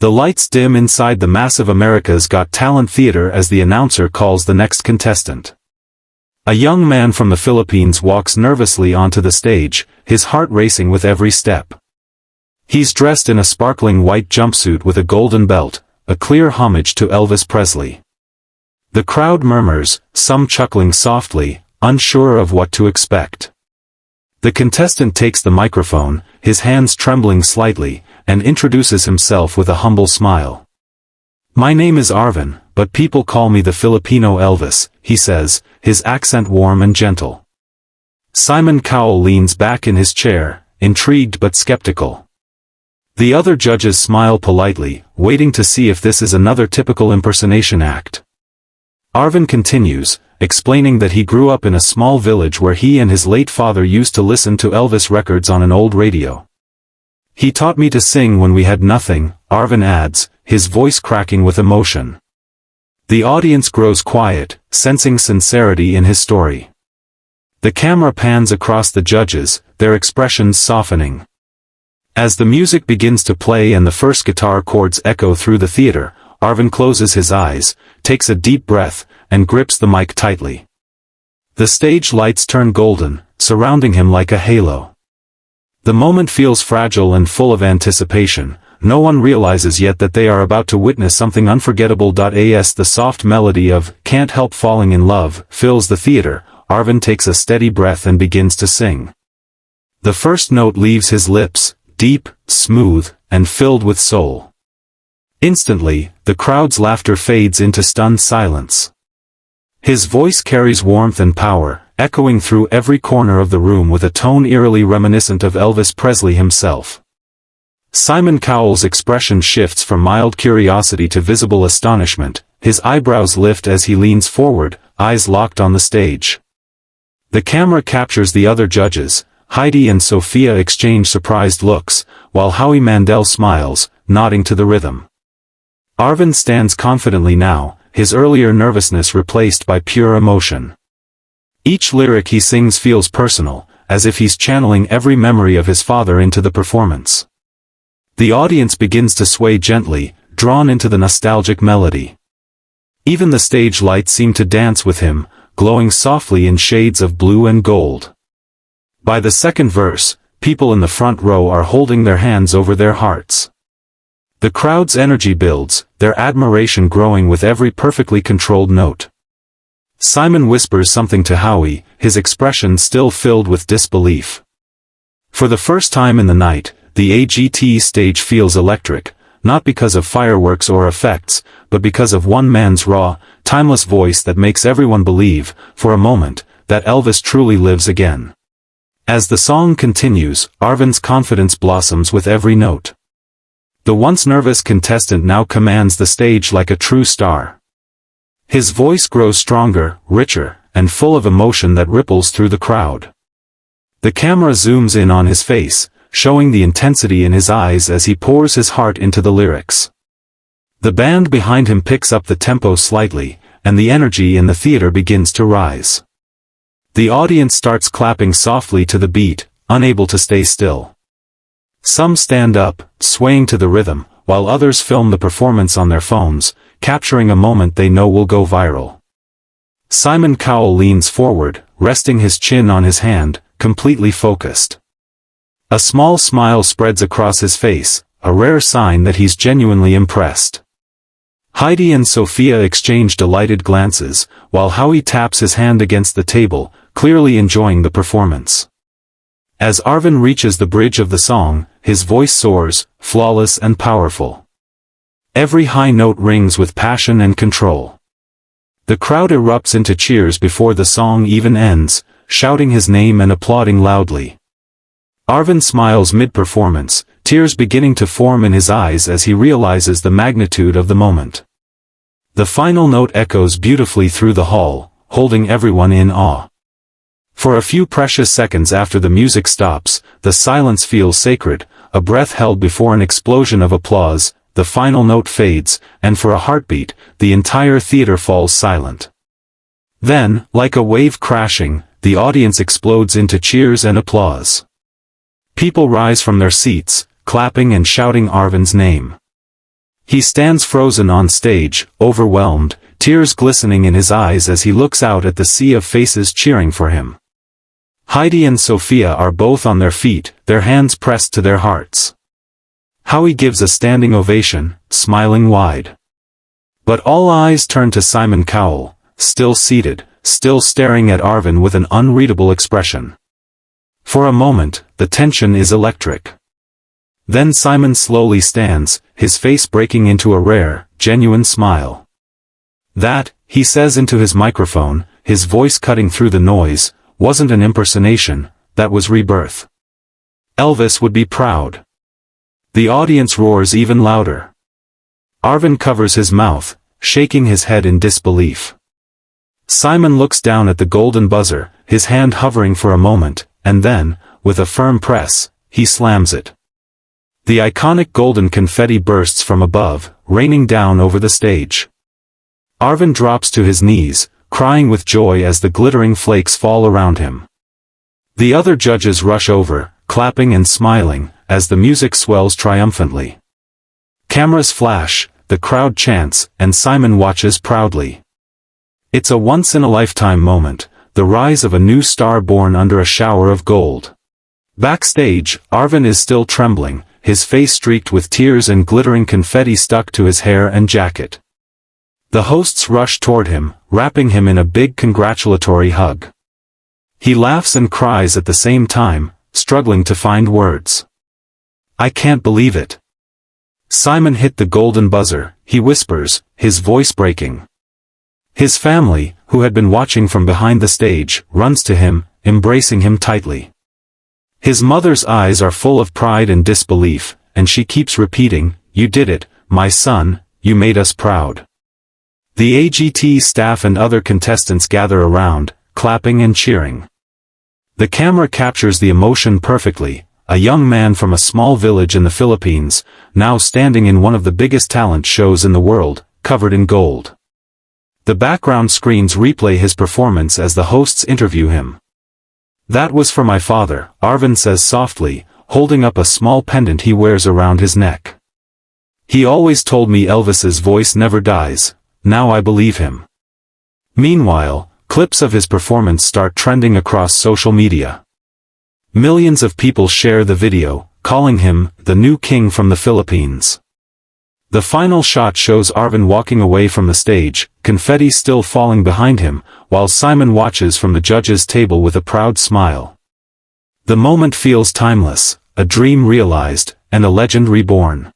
The lights dim inside the massive America's Got Talent theater as the announcer calls the next contestant. A young man from the Philippines walks nervously onto the stage, his heart racing with every step. He's dressed in a sparkling white jumpsuit with a golden belt, a clear homage to Elvis Presley. The crowd murmurs, some chuckling softly, unsure of what to expect. The contestant takes the microphone, his hands trembling slightly, and introduces himself with a humble smile. "My name is Arvin, but people call me the Filipino Elvis," he says, his accent warm and gentle. Simon Cowell leans back in his chair, intrigued but skeptical. The other judges smile politely, waiting to see if this is another typical impersonation act. Arvin continues, explaining that he grew up in a small village where he and his late father used to listen to Elvis records on an old radio. "He taught me to sing when we had nothing," Arvin adds, his voice cracking with emotion. The audience grows quiet, sensing sincerity in his story. The camera pans across the judges, their expressions softening. As the music begins to play and the first guitar chords echo through the theater, Arvin closes his eyes, takes a deep breath, and grips the mic tightly. The stage lights turn golden, surrounding him like a halo. The moment feels fragile and full of anticipation. No one realizes yet that they are about to witness something unforgettable. As the soft melody of "Can't Help Falling in Love" fills the theater, Arvin takes a steady breath and begins to sing. The first note leaves his lips, deep, smooth, and filled with soul. Instantly, the crowd's laughter fades into stunned silence. His voice carries warmth and power, echoing through every corner of the room with a tone eerily reminiscent of Elvis Presley himself. Simon Cowell's expression shifts from mild curiosity to visible astonishment, his eyebrows lift as he leans forward, eyes locked on the stage. The camera captures the other judges. Heidi and Sophia exchange surprised looks, while Howie Mandel smiles, nodding to the rhythm. Arvin stands confidently now, his earlier nervousness replaced by pure emotion. Each lyric he sings feels personal, as if he's channeling every memory of his father into the performance. The audience begins to sway gently, drawn into the nostalgic melody. Even the stage lights seem to dance with him, glowing softly in shades of blue and gold. By the second verse, people in the front row are holding their hands over their hearts. The crowd's energy builds, their admiration growing with every perfectly controlled note. Simon whispers something to Howie, his expression still filled with disbelief. For the first time in the night, the AGT stage feels electric, not because of fireworks or effects, but because of one man's raw, timeless voice that makes everyone believe, for a moment, that Elvis truly lives again. As the song continues, Arvin's confidence blossoms with every note. The once nervous contestant now commands the stage like a true star. His voice grows stronger, richer, and full of emotion that ripples through the crowd. The camera zooms in on his face, showing the intensity in his eyes as he pours his heart into the lyrics. The band behind him picks up the tempo slightly, and the energy in the theater begins to rise. The audience starts clapping softly to the beat, unable to stay still. Some stand up, swaying to the rhythm, while others film the performance on their phones, capturing a moment they know will go viral. Simon Cowell leans forward, resting his chin on his hand, completely focused. A small smile spreads across his face, a rare sign that he's genuinely impressed. Heidi and Sophia exchange delighted glances, while Howie taps his hand against the table, clearly enjoying the performance. As Arvin reaches the bridge of the song, his voice soars, flawless and powerful. Every high note rings with passion and control. The crowd erupts into cheers before the song even ends, shouting his name and applauding loudly. Arvin smiles mid-performance, tears beginning to form in his eyes as he realizes the magnitude of the moment. The final note echoes beautifully through the hall, holding everyone in awe. For a few precious seconds after the music stops, the silence feels sacred, a breath held before an explosion of applause. The final note fades, and for a heartbeat, the entire theater falls silent. Then, like a wave crashing, the audience explodes into cheers and applause. People rise from their seats, clapping and shouting Arvin's name. He stands frozen on stage, overwhelmed, tears glistening in his eyes as he looks out at the sea of faces cheering for him. Heidi and Sophia are both on their feet, their hands pressed to their hearts. Howie gives a standing ovation, smiling wide. But all eyes turn to Simon Cowell, still seated, still staring at Arvin with an unreadable expression. For a moment, the tension is electric. Then Simon slowly stands, his face breaking into a rare, genuine smile. That, he says into his microphone, his voice cutting through the noise, wasn't an impersonation, that was rebirth. Elvis would be proud. The audience roars even louder. Arvin covers his mouth, shaking his head in disbelief. Simon looks down at the golden buzzer, his hand hovering for a moment, and then, with a firm press, he slams it. The iconic golden confetti bursts from above, raining down over the stage. Arvin drops to his knees, crying with joy as the glittering flakes fall around him. The other judges rush over, clapping and smiling, as the music swells triumphantly. Cameras flash, the crowd chants, and Simon watches proudly. It's a once-in-a-lifetime moment, the rise of a new star born under a shower of gold. Backstage, Arvin is still trembling, his face streaked with tears and glittering confetti stuck to his hair and jacket. The hosts rush toward him, wrapping him in a big congratulatory hug. He laughs and cries at the same time, struggling to find words. "I can't believe it." Simon hit the golden buzzer, he whispers, his voice breaking. His family, who had been watching from behind the stage, runs to him, embracing him tightly. His mother's eyes are full of pride and disbelief, and she keeps repeating, "You did it, my son, you made us proud." The AGT staff and other contestants gather around, clapping and cheering. The camera captures the emotion perfectly, a young man from a small village in the Philippines, now standing in one of the biggest talent shows in the world, covered in gold. The background screens replay his performance as the hosts interview him. "That was for my father," Arvin says softly, holding up a small pendant he wears around his neck. "He always told me Elvis's voice never dies. Now I believe him." Meanwhile, clips of his performance start trending across social media. Millions of people share the video, calling him the new king from the Philippines. The final shot shows Arvin walking away from the stage, confetti still falling behind him, while Simon watches from the judges' table with a proud smile. The moment feels timeless, a dream realized, and a legend reborn.